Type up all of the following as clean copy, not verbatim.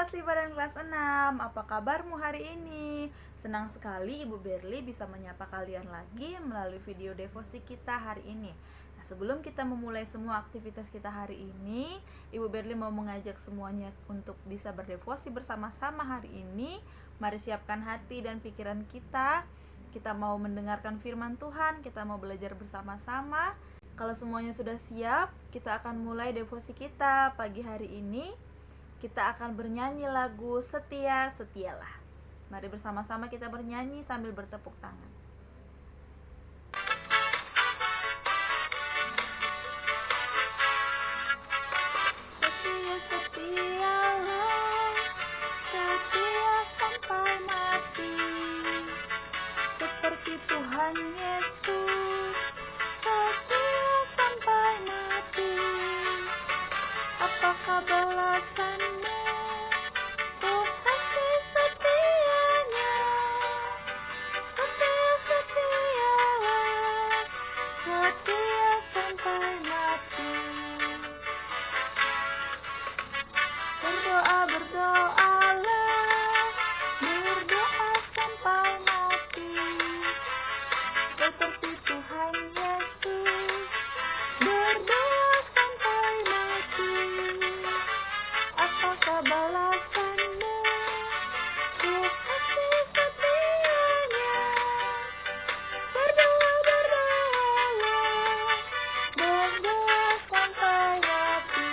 kelas 5 dan kelas 6, apa kabarmu hari ini? Senang sekali Ibu Berli bisa menyapa kalian lagi melalui video devosi kita hari ini. Nah, sebelum kita memulai semua aktivitas kita hari ini, Ibu Berli mau mengajak semuanya untuk bisa berdevosi bersama-sama hari ini. Mari siapkan hati dan pikiran kita. Kita mau mendengarkan firman Tuhan, kita mau belajar bersama-sama. Kalau semuanya sudah siap, kita akan mulai devosi kita pagi hari ini. Kita akan bernyanyi lagu Setia Setialah. Mari bersama-sama kita bernyanyi sambil bertepuk tangan. Setia setialah, setia sampai mati, seperti Tuhan Yesus, setia sampai mati. Apakah balasanmu untuk kasih setianya? Setia setialah, setia sampai mati. Berdoalah, berdoa sampai mati, seperti Tuhan Yesus, berdoa sampai mati. Apakah balasanmu untuk kasih setianya? Berdoalah, berdoa sampai mati.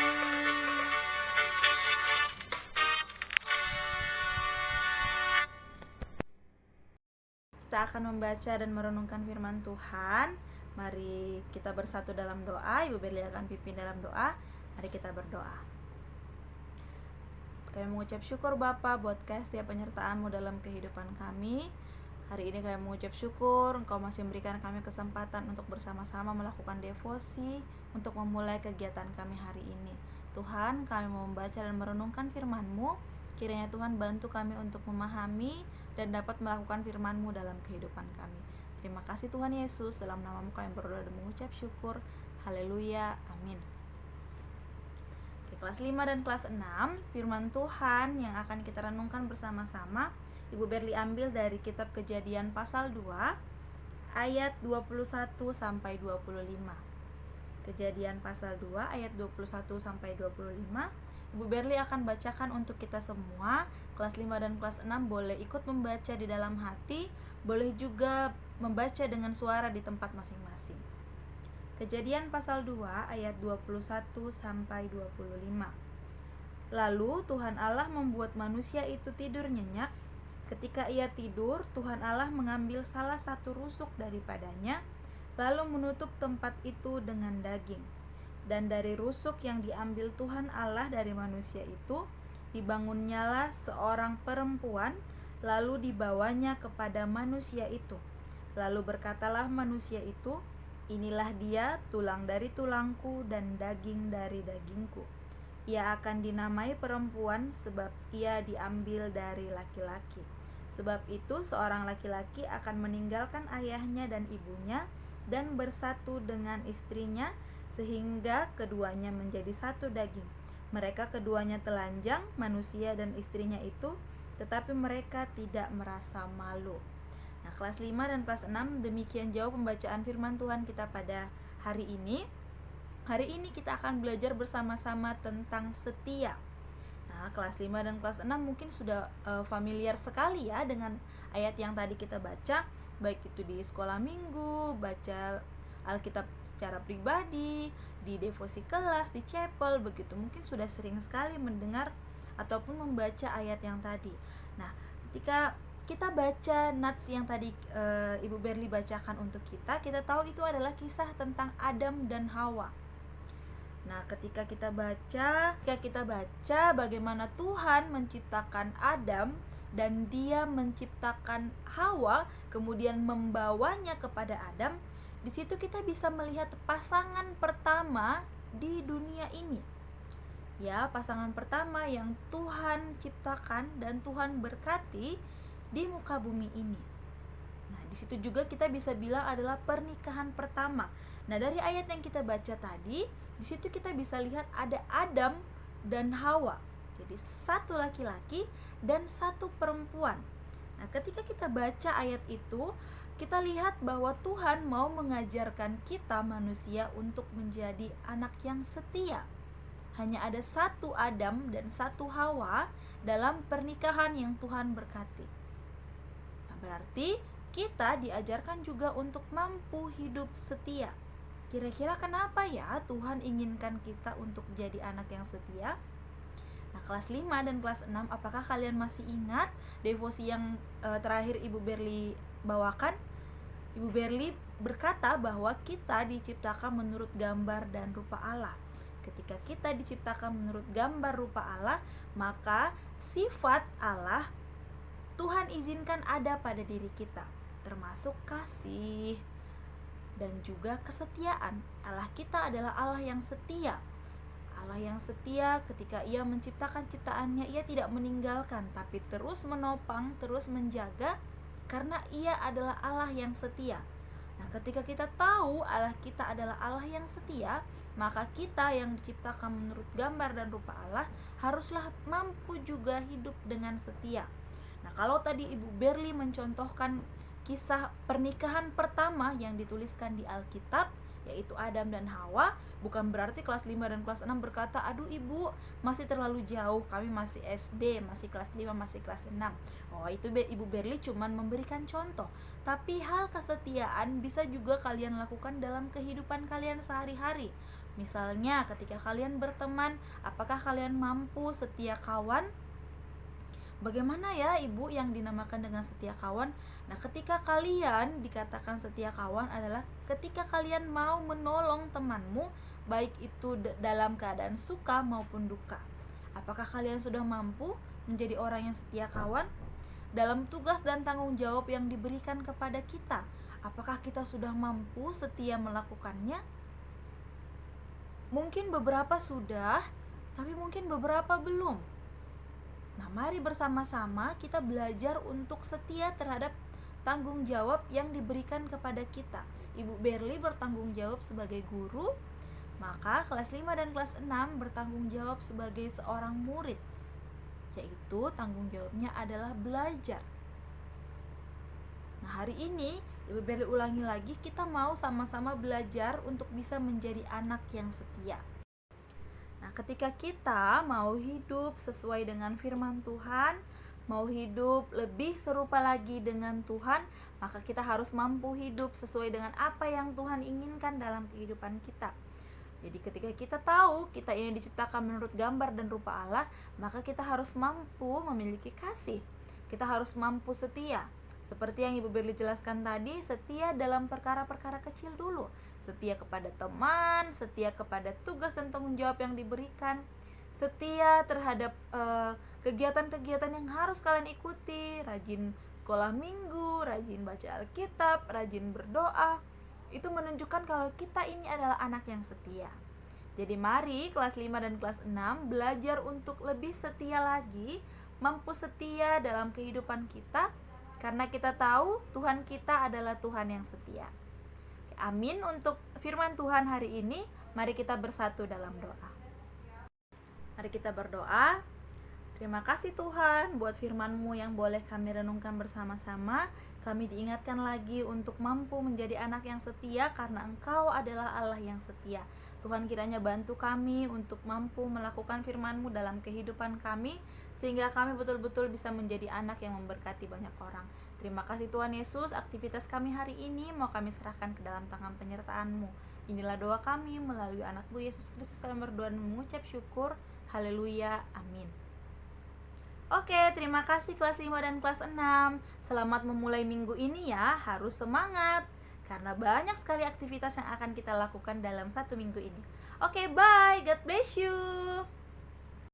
Kita akan membaca dan merenungkan firman Tuhan. Mari kita bersatu dalam doa. Ibu Berli akan pimpin dalam doa. Mari kita berdoa. Kami mengucap syukur Bapa buat setiap penyertaan-Mu dalam kehidupan kami. Hari ini kami mengucap syukur Engkau masih memberikan kami kesempatan untuk bersama-sama melakukan devosi untuk memulai kegiatan kami hari ini. Tuhan, kami mau membaca dan merenungkan firman-Mu. Kiranya Tuhan bantu kami untuk memahami dan dapat melakukan firman-Mu dalam kehidupan kami. Terima kasih Tuhan Yesus, dalam nama-Mu kami berdoa dan mengucap syukur. Haleluya, amin. Oke, kelas 5 dan kelas 6, firman Tuhan yang akan kita renungkan bersama-sama, Ibu Berli ambil dari kitab Kejadian pasal 2 ayat 21 sampai 25. Kejadian pasal 2 ayat 21 sampai 25. Ibu Berli akan bacakan untuk kita semua. Kelas 5 dan kelas 6 boleh ikut membaca di dalam hati, boleh juga membaca dengan suara di tempat masing-masing. Kejadian pasal 2 ayat 21 sampai 25. Lalu Tuhan Allah membuat manusia itu tidur nyenyak. Ketika ia tidur, Tuhan Allah mengambil salah satu rusuk daripadanya, lalu menutup tempat itu dengan daging. Dan dari rusuk yang diambil Tuhan Allah dari manusia itu, dibangunnyalah seorang perempuan, lalu dibawanya kepada manusia itu. Lalu berkatalah manusia itu, inilah dia, tulang dari tulangku dan daging dari dagingku. Ia akan dinamai perempuan sebab ia diambil dari laki-laki. Sebab itu seorang laki-laki akan meninggalkan ayahnya dan ibunya dan bersatu dengan istrinya, sehingga keduanya menjadi satu daging. Mereka keduanya telanjang, manusia dan istrinya itu, tetapi mereka tidak merasa malu. Nah, kelas 5 dan kelas 6 demikian jauh pembacaan firman Tuhan kita pada hari ini. Hari ini kita akan belajar bersama-sama tentang setia. Nah, kelas 5 dan kelas 6 mungkin sudah familiar sekali ya dengan ayat yang tadi kita baca, baik itu di sekolah minggu, baca Alkitab secara pribadi, di devosi kelas, di chapel, begitu. Mungkin sudah sering sekali mendengar ataupun membaca ayat yang tadi. Nah, ketika kita baca nats yang tadi Ibu Berli bacakan untuk kita tahu itu adalah kisah tentang Adam dan Hawa. Nah, ketika kita baca bagaimana Tuhan menciptakan Adam dan Dia menciptakan Hawa, kemudian membawanya kepada Adam, di situ kita bisa melihat pasangan pertama di dunia ini. Ya, pasangan pertama yang Tuhan ciptakan dan Tuhan berkati di muka bumi ini. Nah, di situ juga kita bisa bilang adalah pernikahan pertama. Nah, dari ayat yang kita baca tadi, di situ kita bisa lihat ada Adam dan Hawa. tetapi 1 laki-laki dan 1 perempuan. Nah, ketika kita baca ayat itu, kita lihat bahwa Tuhan mau mengajarkan kita manusia untuk menjadi anak yang setia. Hanya ada 1 Adam dan 1 Hawa dalam pernikahan yang Tuhan berkati. Nah, berarti kita diajarkan juga untuk mampu hidup setia. Kira-kira kenapa ya Tuhan inginkan kita untuk jadi anak yang setia? Nah, kelas 5 dan kelas 6, apakah kalian masih ingat devosi yang terakhir Ibu Berli bawakan? Ibu Berli berkata bahwa kita diciptakan menurut gambar dan rupa Allah. Ketika kita diciptakan menurut gambar rupa Allah, maka sifat Allah Tuhan izinkan ada pada diri kita, termasuk kasih dan juga kesetiaan. Allah kita adalah Allah yang setia. Allah yang setia ketika Ia menciptakan ciptaannya, Ia tidak meninggalkan, tapi terus menopang, terus menjaga, karena Ia adalah Allah yang setia. Nah, ketika kita tahu Allah kita adalah Allah yang setia, maka kita yang diciptakan menurut gambar dan rupa Allah haruslah mampu juga hidup dengan setia. Nah, kalau tadi Ibu Berli mencontohkan kisah pernikahan pertama yang dituliskan di Alkitab, yaitu Adam dan Hawa, bukan berarti kelas 5 dan kelas 6 berkata, aduh ibu masih terlalu jauh, kami masih SD, masih kelas 5, masih kelas 6. Oh, itu Ibu Berli cuman memberikan contoh. Tapi hal kesetiaan bisa juga kalian lakukan dalam kehidupan kalian sehari-hari. Misalnya ketika kalian berteman, apakah kalian mampu setia kawan? Bagaimana ya ibu yang dinamakan dengan setia kawan? Nah, ketika kalian dikatakan setia kawan adalah ketika kalian mau menolong temanmu, baik itu dalam keadaan suka maupun duka. Apakah kalian sudah mampu menjadi orang yang setia kawan? Dalam tugas dan tanggung jawab yang diberikan kepada kita, apakah kita sudah mampu setia melakukannya? Mungkin beberapa sudah, tapi mungkin beberapa belum. Nah, mari bersama-sama kita belajar untuk setia terhadap tanggung jawab yang diberikan kepada kita. Ibu Berli bertanggung jawab sebagai guru, maka kelas 5 dan kelas 6 bertanggung jawab sebagai seorang murid, yaitu tanggung jawabnya adalah belajar. Nah, hari ini Ibu Berli ulangi lagi, kita mau sama-sama belajar untuk bisa menjadi anak yang setia. Nah, ketika kita mau hidup sesuai dengan firman Tuhan, mau hidup lebih serupa lagi dengan Tuhan, maka kita harus mampu hidup sesuai dengan apa yang Tuhan inginkan dalam kehidupan kita. Jadi ketika kita tahu kita ini diciptakan menurut gambar dan rupa Allah, maka kita harus mampu memiliki kasih. Kita harus mampu setia. Seperti yang Ibu Berli jelaskan tadi, setia dalam perkara-perkara kecil dulu. Setia kepada teman, setia kepada tugas dan tanggung jawab yang diberikan, setia terhadap kegiatan-kegiatan yang harus kalian ikuti, rajin sekolah minggu, rajin baca Alkitab, rajin berdoa. Itu menunjukkan kalau kita ini adalah anak yang setia. Jadi mari kelas 5 dan kelas 6 belajar untuk lebih setia lagi, mampu setia dalam kehidupan kita, karena kita tahu Tuhan kita adalah Tuhan yang setia. Amin untuk firman Tuhan hari ini. Mari kita bersatu dalam doa. Mari kita berdoa. Terima kasih Tuhan buat firman-Mu yang boleh kami renungkan bersama-sama. Kami diingatkan lagi untuk mampu menjadi anak yang setia karena Engkau adalah Allah yang setia. Tuhan, kiranya bantu kami untuk mampu melakukan firman-Mu dalam kehidupan kami, sehingga kami betul-betul bisa menjadi anak yang memberkati banyak orang. Terima kasih Tuhan Yesus, aktivitas kami hari ini mau kami serahkan ke dalam tangan penyertaan-Mu. Inilah doa kami melalui anak-Mu Yesus Kristus, kami berdoa dan mengucap syukur. Haleluya, amin. Oke, terima kasih kelas 5 dan kelas 6. Selamat memulai minggu ini ya, harus semangat karena banyak sekali aktivitas yang akan kita lakukan dalam 1 minggu ini. Oke, bye, God bless you.